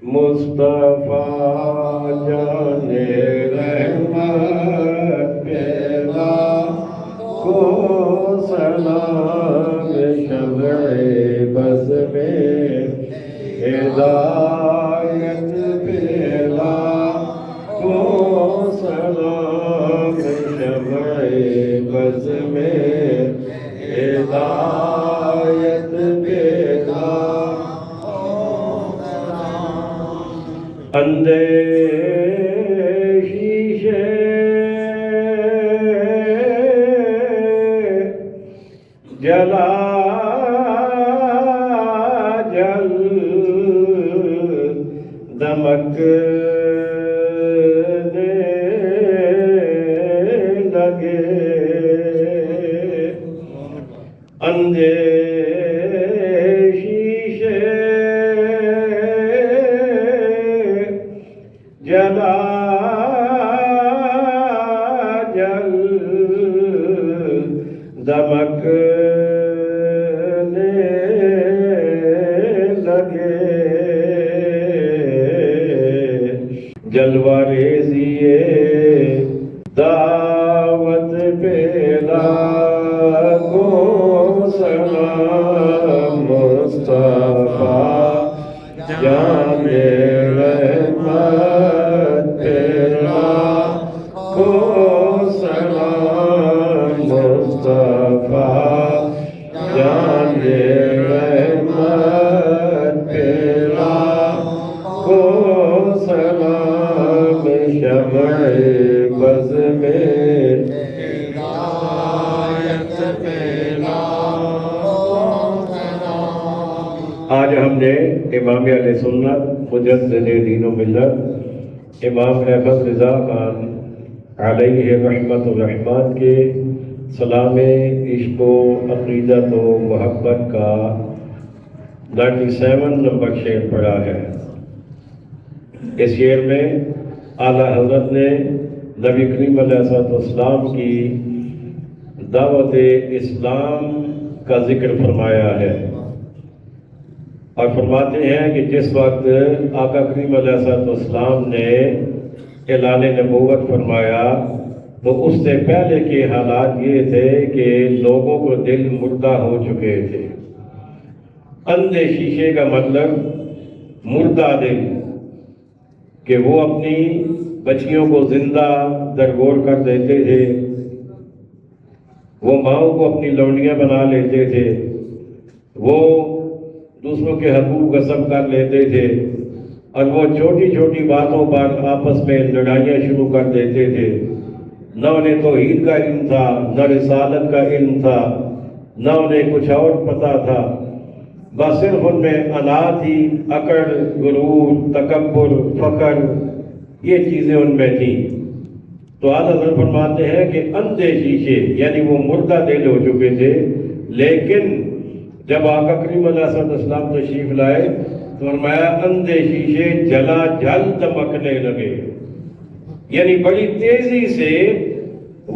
مصطفیٰ جان رحمت پیدا کو سلام شمع بز میں ہدایت پیدا کو سلام شمع بز میں ہدایت پیدا اندیشی جلا جل دمکنے لگے جلا جل دمکنے لگے جلوہ ریزی دعوت پیدا کو سلام مصطفیٰ جان رحمت پیدا کو سلام مصطفیٰ جان رحمت پیدا کو سلام شمع بز میں ہدایت پیدا آج ہم نے امام اہل سنت مجدد دین و ملت امام احمد رضا خان علیہ رحمت الرحمن کے سلام عشق و عقیدت و محبت کا 97 نمبر شعر پڑھا ہے۔ اس شعر میں اعلیٰ حضرت نے نبی کریم علیہ السلام کی دعوت اسلام کا ذکر فرمایا ہے اور فرماتے ہیں کہ جس وقت آقا کریم علیہ السلام نے اعلان نبوت فرمایا تو اس سے پہلے کے حالات یہ تھے کہ لوگوں کو دل مردہ ہو چکے تھے۔ اندھے شیشے کا مطلب مردہ دل، کہ وہ اپنی بچیوں کو زندہ درگور کر دیتے تھے، وہ ماؤں کو اپنی لونڈیاں بنا لیتے تھے، وہ دوسروں کے حقوق غصب کر لیتے تھے اور وہ چھوٹی چھوٹی باتوں پر آپس میں لڑائیاں شروع کر دیتے تھے۔ نہ انہیں توحید کا علم تھا، نہ رسالت کا علم تھا، نہ انہیں کچھ اور پتہ تھا، بس صرف ان میں انا تھی، اکڑ، غرور، تکبر، فخر، یہ چیزیں ان میں تھیں۔ تو اعلیٰ حضرت فرماتے ہیں کہ اندھے شیشے یعنی وہ مردہ دل ہو چکے تھے، لیکن جب آقا کریم علیہ السلام تشریف لائے تو فرمایا اندھے شیشے جلا جل دمکنے لگے، یعنی بڑی تیزی سے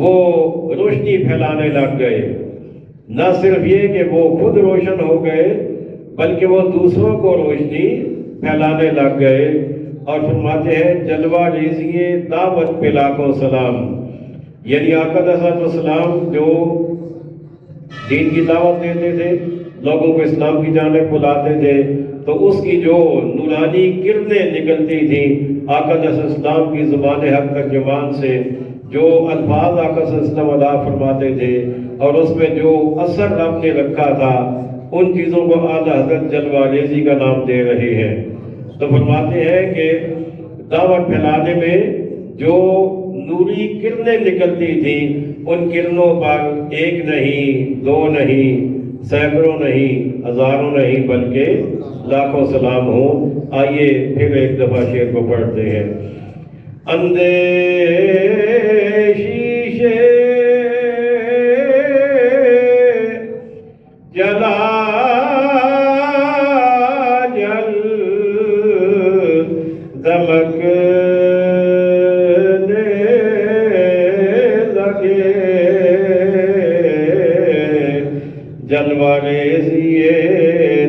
وہ روشنی پھیلانے لگ گئے۔ نہ صرف یہ کہ وہ خود روشن ہو گئے بلکہ وہ دوسروں کو روشنی پھیلانے لگ گئے۔ اور فرماتے ہیں جلوہ ریزیے دعوت پہ لاکھوں سلام، یعنی آقا علیہ السلام جو دین کی دعوت دیتے تھے، لوگوں کو اسلام کی جانب بلاتے تھے، تو اس کی جو نورانی کرنیں نکلتی تھیں آقا علیہ السلام کی زبان حق ترجمان سے، جو الفاظ آقا صلی اللہ علیہ وسلم ادا فرماتے تھے اور اس میں جو اثر آپ نے رکھا تھا، ان چیزوں کو اعلیٰ حضرت جلوہ ریزی کا نام دے رہے ہیں۔ تو فرماتے ہیں کہ دعوت پھیلانے میں جو نوری کرنیں نکلتی تھیں، ان کرنوں پر ایک نہیں، دو نہیں، سینکڑوں نہیں، ہزاروں نہیں، بلکہ لاکھوں سلام ہوں۔ آئیے پھر ایک دفعہ شعر کو پڑھتے ہیں۔ اندھے شیشے جلا جل دمکنے لگے، جلوہ ریزیے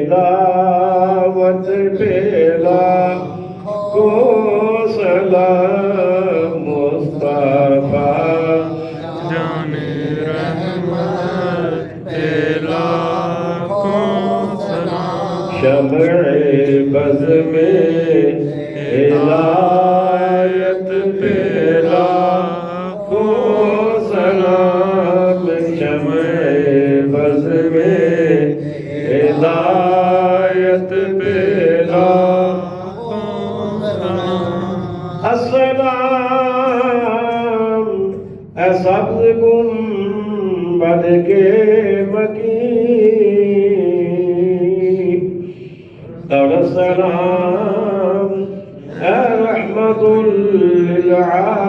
دعوت پہ لاکھوں سلام مصطفیٰ جان رحمت لاکھوں سلام شمع بز میں ہدایت پہ لاکھوں سلام شمع بز میں ہدایت پہ لاکھوں سلام السلام اے سبز گنبد کے مکین اور السلام اے رحمت للعالمین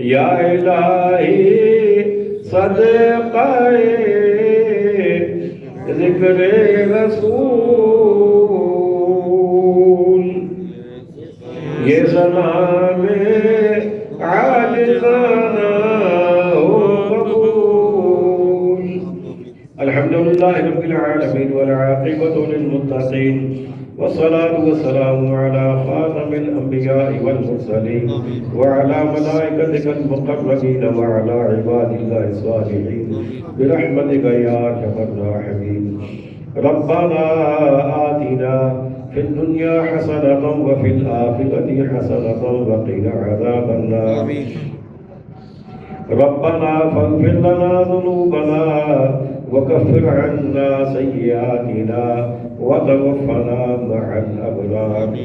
یا الہی صدقہ ذکر رسول یہ سلام عاجزانہ ہو قبول الحمدللہ رب العالمین والعاقبۃ للمتقین والصلاة والسلام على خاتم الأنبياء والمرسلين وعلى ملائكتك المقربين وعلى عباد الله الصالحين برحمتك يا أرحم الراحمين ربنا آتنا في الدنيا حسنة وفي الآخرة حسنة وقنا عذاب النار ربنا فاغفر لنا ذنوبنا وكفر عنا سيئاتنا وتوفنا مع الأبرار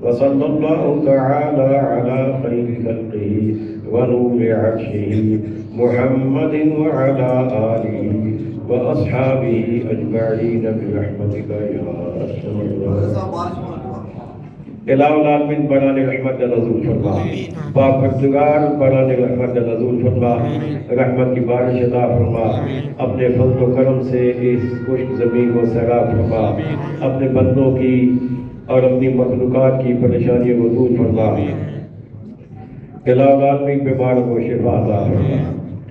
وصلى الله تعالى على خير خلقه ونور عرشه محمد وعلى آله وأصحابه أجمعين برحمتك يا أرحم الراحمين الہ العالمین بنانے رحمت نزول فرما پاک پروردگار بنانے رحمت نزول فرما رحمت کی بارش عطا فرما اپنے فضل و کرم سے اس خشک زمین کو سیراب فرما اپنے بندوں کی اور اپنی مخلوقات کی پریشانیوں کو دور فرما الہ العالمین بیماروں کو شفا عطا فرما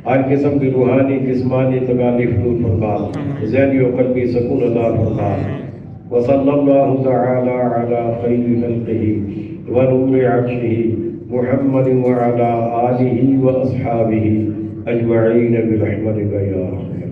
ہر قسم کی روحانی جسمانی تکالیف دور فرما ذہنی و قلبی سکون عطا فرما وصلى الله تعالى على خير خلقه ونور عرشه محمد وعلى آله وأصحابه أجمعين برحمتك يا رب